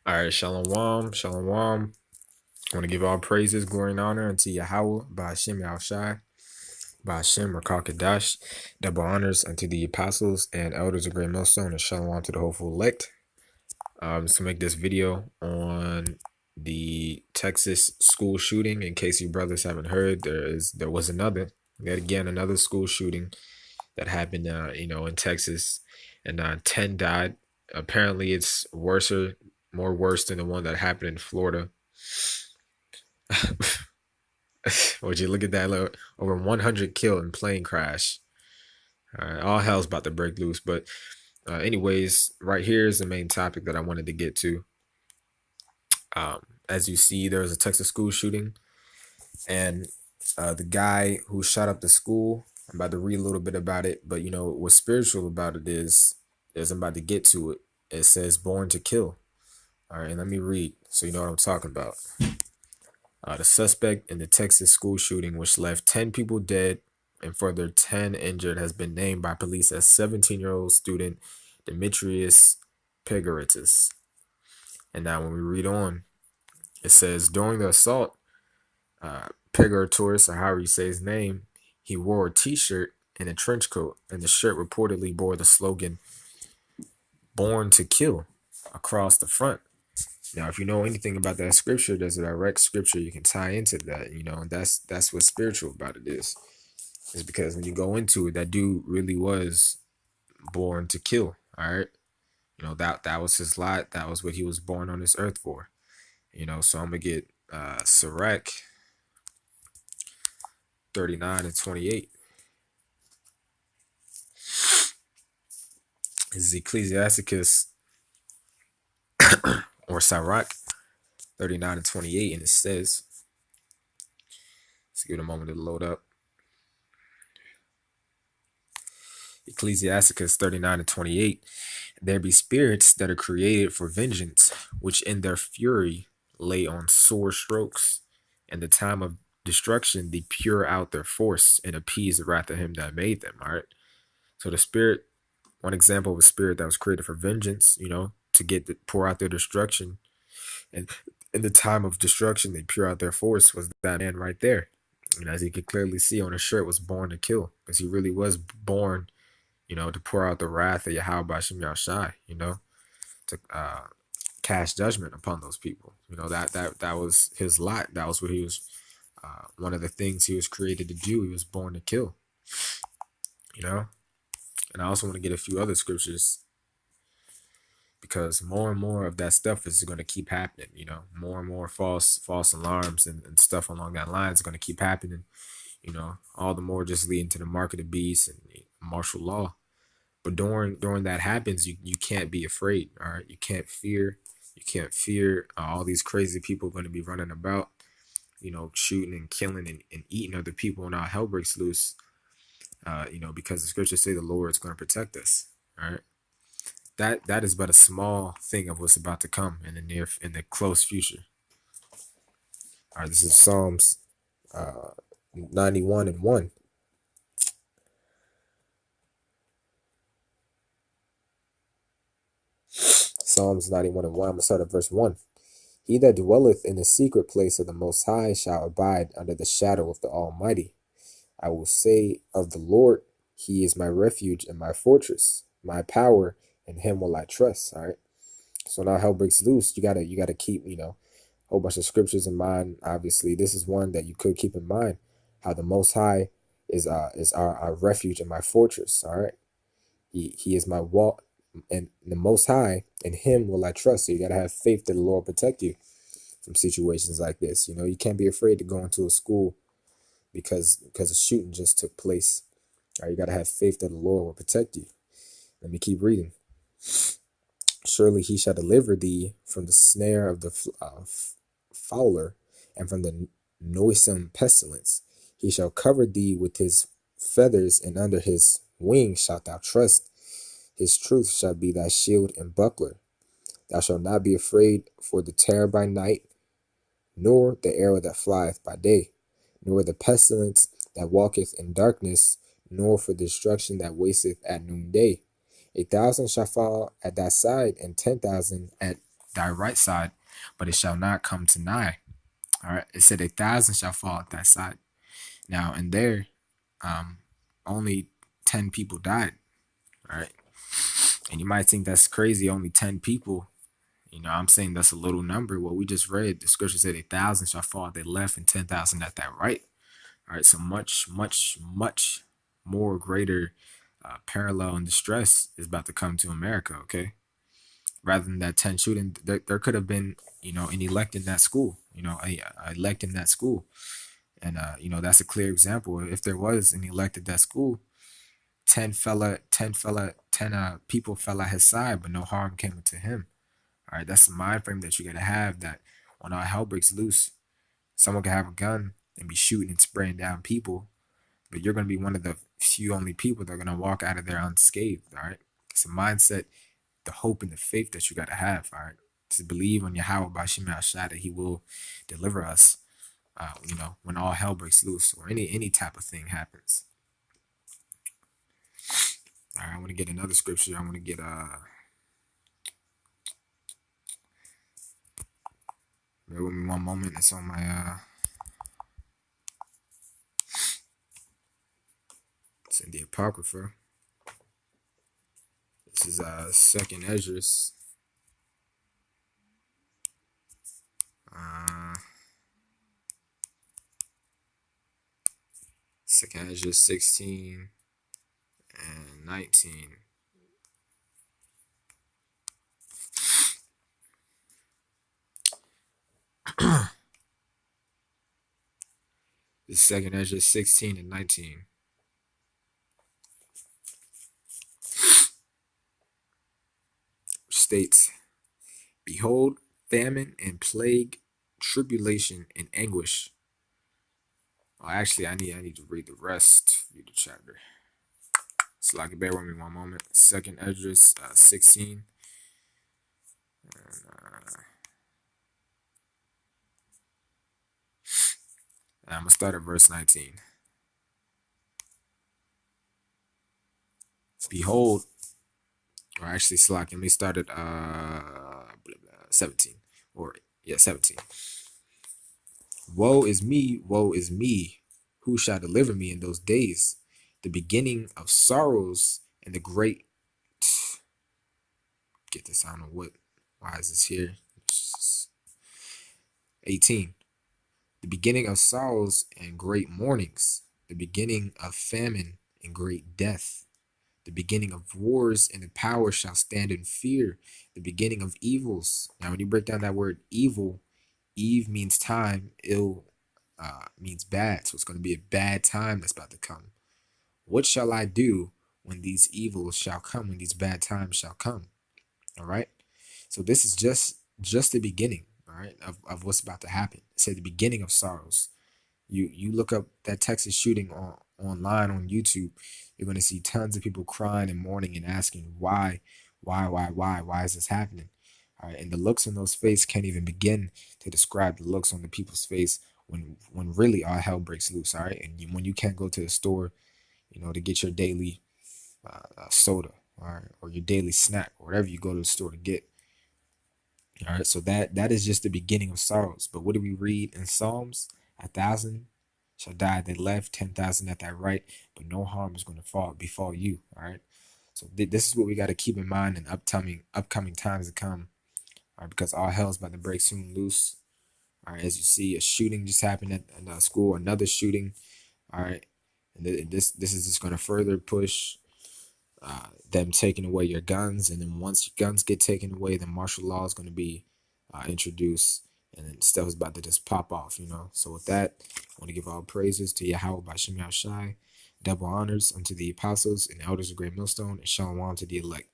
All right, shalom, shalom. I want to give all praises, glory, and honor unto Yahweh, Ba'ashem Yahushai, Ba'ashem Rakakadash, double honors unto the apostles and elders of Great Millstone, and shalom to the hopeful elect. To make this video on the Texas school shooting. In case you brothers haven't heard, there was another school shooting that happened, in Texas, and 10 died. Apparently, it's more worse than the one that happened in Florida. Would you look at that? Look, over 100 killed in plane crash. All hell's about to break loose. But anyways, right here is the main topic that I wanted to get to. As you see, there was a Texas school shooting, and the guy who shot up the school, I'm about to read a little bit about it, but what's spiritual about it is I'm about to get to it. It says born to kill. All right, and let me read so you know what I'm talking about. The suspect in the Texas school shooting, which left 10 people dead and further 10 injured, has been named by police as 17-year-old student Demetrius Pegaritis. And now when we read on, it says, during the assault, Pegaritis, or however you say his name, he wore a t-shirt and a trench coat, and the shirt reportedly bore the slogan, "Born to Kill," across the front. Now, if you know anything about that scripture, there's a direct scripture you can tie into that, and that's what's spiritual about it is because when you go into it, that dude really was born to kill. All right. That was his lot. That was what he was born on this earth for. So I'm gonna get Sirach 39 and 28. This is Ecclesiasticus or Sirach 39 and 28, and it says, let's give it a moment to load up. Ecclesiasticus 39 and 28. There be spirits that are created for vengeance, which in their fury lay on sore strokes. In the time of destruction, they pure out their force and appease the wrath of him that made them. All right. So the spirit, one example of a spirit that was created for vengeance, to pour out their destruction. And in the time of destruction, they pure out their force, was that man right there. And as you can clearly see on his shirt, was born to kill, because he really was born, to pour out the wrath of Yahweh Ba'ashem Yahushai, to cast judgment upon those people. That was his lot. That was what he was, one of the things he was created to do. He was born to kill, And I also want to get a few other scriptures, because more and more of that stuff is going to keep happening. More and more false alarms and stuff along that line is going to keep happening. All the more just leading to the mark of the beast and martial law. But during that happens, you can't be afraid. All right, you can't fear. You can't fear all these crazy people going to be running about, shooting and killing and eating other people, and all hell breaks loose. Because the scriptures say the Lord is going to protect us. All right, that is but a small thing of what's about to come in the close future. All right, this is Psalms 91 and 1. Psalms 91 and 1. I'm going to start at verse 1. He that dwelleth in the secret place of the Most High shall abide under the shadow of the Almighty. I will say of the Lord, he is my refuge and my fortress, my power, in him will I trust. All right. So now hell breaks loose. You gotta keep, a whole bunch of scriptures in mind. Obviously, this is one that you could keep in mind. How the Most High is our refuge and my fortress. All right. He is my wall, and the Most High, in him will I trust. So you gotta have faith that the Lord protect you from situations like this. You can't be afraid to go into a school because a shooting just took place. All right, you got to have faith that the Lord will protect you. Let me keep reading. Surely he shall deliver thee from the snare of the fowler and from the noisome pestilence. He shall cover thee with his feathers, and under his wings shalt thou trust. His truth shall be thy shield and buckler. Thou shalt not be afraid for the terror by night, nor the arrow that flieth by day, nor the pestilence that walketh in darkness, nor for destruction that wasteth at noonday. 1,000 shall fall at thy side, and 10,000 at thy right side, but it shall not come to nigh. All right. It said 1,000 shall fall at thy side. Now, in there, um, only 10 people died. All right. And you might think that's crazy, only 10 people. You know, I'm saying that's a little number. What we just read, the scripture said 1,000 shall fall at their left and 10,000 at that right. All right. So much, much, much more greater parallel and distress is about to come to America. Okay. Rather than that 10 shooting, there could have been, you know, an elect in that school, you know, a elect in that school. And, you know, that's a clear example. If there was an elect at that school, 10 people fell at his side, but no harm came to him. All right. That's the mind frame that you got to have, that when all hell breaks loose, someone can have a gun and be shooting and spraying down people, but you're going to be one of the few only people that are going to walk out of there unscathed. All right. It's a mindset, the hope and the faith that you got to have. All right. To believe on Yahweh Bashim Shah that he will deliver us, you know, when all hell breaks loose or any type of thing happens. All right. I want to get another scripture. I want to get, bear with me one moment. It's on my, it's in the Apocrypha. This is Second Esdras. Second Esdras 16 and 19. The Second Esdras 16 and 19. States, behold, famine and plague, tribulation and anguish. Oh, actually, I need to read the rest. Read the chapter. So I can bear with me one moment. Second Esdras 16. And I'm gonna start at verse 19. Behold, or actually, Slack, let me start at 17. Or yeah, 17. Woe is me, who shall deliver me in those days? The beginning of sorrows and the great. Get this, I don't know what. Why is this here? 18. The beginning of sorrows and great mournings, the beginning of famine and great death, the beginning of wars, and the power shall stand in fear, the beginning of evils. Now, when you break down that word evil, Eve means time, ill means bad. So it's going to be a bad time that's about to come. What shall I do when these evils shall come, when these bad times shall come? All right. So this is just the beginning, all right, of what's about to happen. It said the beginning of sorrows. You look up that Texas shooting online on YouTube, you're going to see tons of people crying and mourning and asking why is this happening? All right, and the looks on those faces can't even begin to describe the looks on the people's face when really all hell breaks loose. All right, and when you can't go to the store, you know, to get your daily soda, all right, or your daily snack, or whatever you go to the store to get. All right, so that is just the beginning of sorrows. But what do we read in Psalms? 1,000 shall die at their left, 10,000 at thy right, but no harm is going to befall you. All right. So this is what we got to keep in mind in upcoming times to come. All right, because all hell is about to break soon loose. All right, as you see, a shooting just happened at a school, another shooting. All right, and this is just going to further push them taking away your guns, and then once your guns get taken away, then martial law is going to be introduced, and then stuff is about to just pop off, you know. So with that, I want to give all praises to Yahweh Bashim Shai, double honors unto the apostles and elders of Great Millstone, and shalom to the elect.